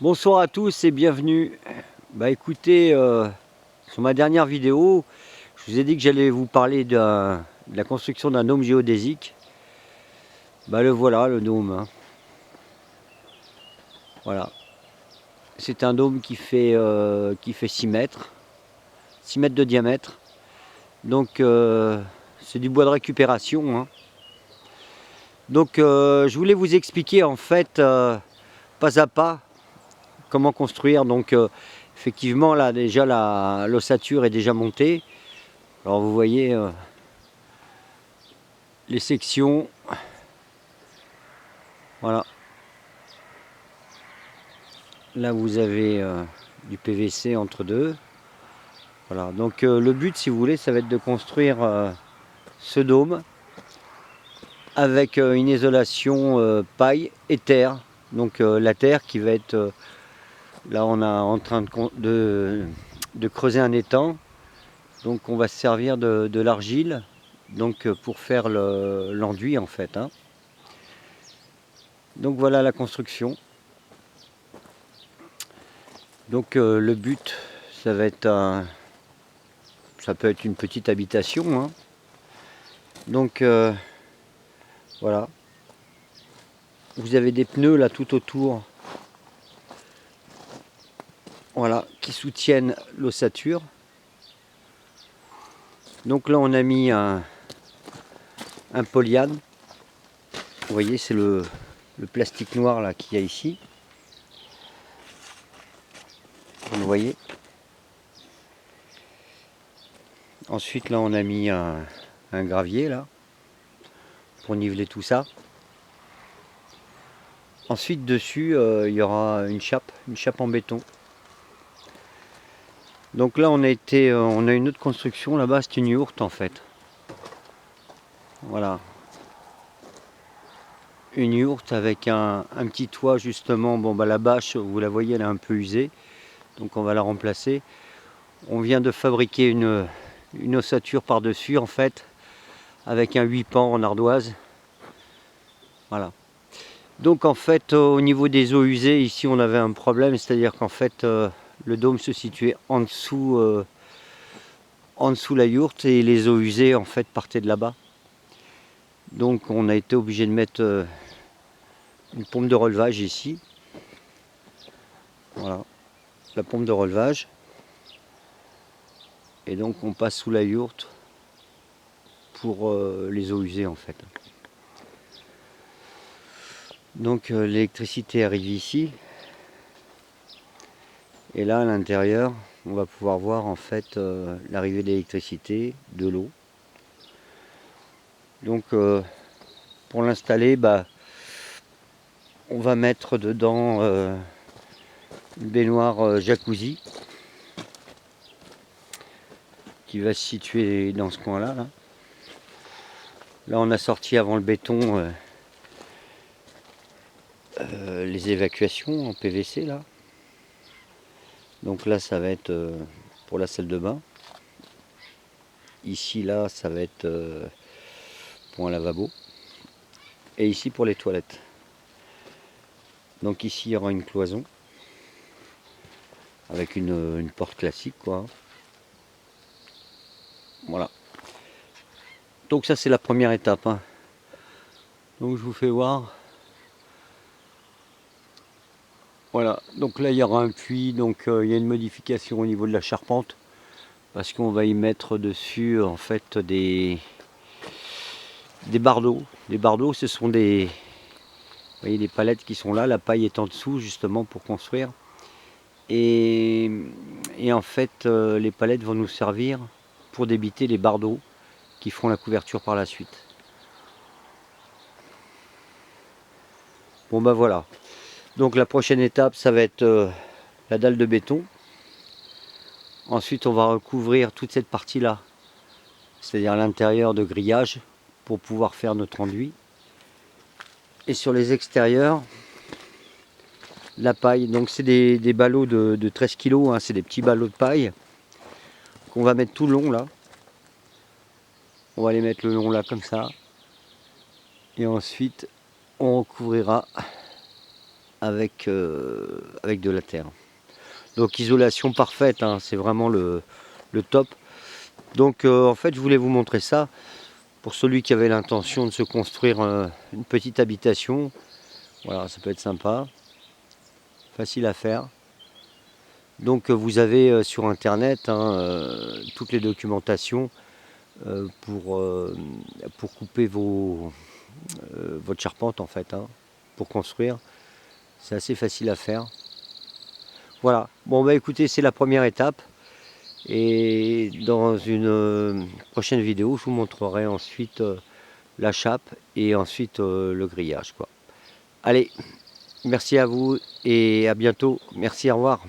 Bonsoir à tous et bienvenue. Bah écoutez, sur ma dernière vidéo, je vous ai dit que j'allais vous parler de la construction d'un dôme géodésique. Bah le voilà, le dôme, hein. Voilà. C'est un dôme qui fait 6 mètres. 6 mètres de diamètre. Donc c'est du bois de récupération, hein. Donc je voulais vous expliquer en fait pas à pas comment construire. Donc effectivement là déjà l'ossature est déjà montée. Alors vous voyez les sections, voilà. Là vous avez du PVC entre deux. Voilà, donc le but si vous voulez ça va être de construire ce dôme avec une isolation paille et terre. Donc la terre qui va être, là on est en train de creuser un étang. Donc on va se servir de l'argile donc pour faire l'enduit en fait, hein. Donc voilà la construction. Donc le but ça va être ça peut être une petite habitation, hein. Donc voilà. Vous avez des pneus là tout autour. Voilà, qui soutiennent l'ossature. Donc là on a mis un polyane. Vous voyez c'est le plastique noir là qu'il y a ici. Vous le voyez. Ensuite là on a mis un gravier là pour niveler tout ça. Ensuite dessus il y aura une chape en béton. Donc là on a une autre construction là-bas, c'est une yourte en fait. Voilà. Une yourte avec un petit toit justement. Bon bah la bâche, vous la voyez, elle est un peu usée. Donc on va la remplacer. On vient de fabriquer une ossature par-dessus en fait, avec un 8 pans en ardoise. Voilà. Donc en fait au niveau des eaux usées, ici on avait un problème, c'est-à-dire qu'en fait le dôme se situait en dessous la yourte et les eaux usées en fait partaient de là-bas. Donc on a été obligé de mettre une pompe de relevage ici. Voilà, la pompe de relevage. Et donc on passe sous la yourte pour les eaux usées en fait. Donc l'électricité arrive ici. Et là à l'intérieur, on va pouvoir voir en fait l'arrivée d'électricité, de l'eau. Donc pour l'installer, bah, on va mettre dedans une baignoire jacuzzi qui va se situer dans ce coin-là. Là, on a sorti avant le béton les évacuations en PVC là. Donc là, ça va être pour la salle de bain. Ici, là, ça va être pour un lavabo. Et ici pour les toilettes. Donc ici, il y aura une cloison avec une porte classique, quoi. Voilà. Donc ça, c'est la première étape, hein. Donc je vous fais voir. Voilà. Donc là, il y aura un puits. Donc il y a une modification au niveau de la charpente. Parce qu'on va y mettre dessus, en fait, des bardeaux. Les bardeaux, ce sont vous voyez, des palettes qui sont là. La paille est en dessous, justement, pour construire. Et en fait, les palettes vont nous servir pour débiter les bardeaux qui feront la couverture par la suite. Bon bah voilà. Donc la prochaine étape, ça va être la dalle de béton. Ensuite, on va recouvrir toute cette partie-là, c'est-à-dire l'intérieur de grillage, pour pouvoir faire notre enduit. Et sur les extérieurs, la paille. Donc c'est des ballots de 13 kg, hein, c'est des petits ballots de paille qu'on va mettre tout le long là. On va les mettre le long là comme ça. Et ensuite, on recouvrira avec de la terre. Donc isolation parfaite, hein, c'est vraiment le top. Donc en fait je voulais vous montrer ça pour celui qui avait l'intention de se construire une petite habitation. Voilà, ça peut être sympa, facile à faire. Donc vous avez sur internet hein, toutes les documentations pour couper votre charpente en fait, hein, pour construire. C'est assez facile à faire. Voilà, bon bah écoutez, c'est la première étape. Et dans une prochaine vidéo, je vous montrerai ensuite la chape et ensuite le grillage, quoi. Allez, merci à vous et à bientôt. Merci, au revoir.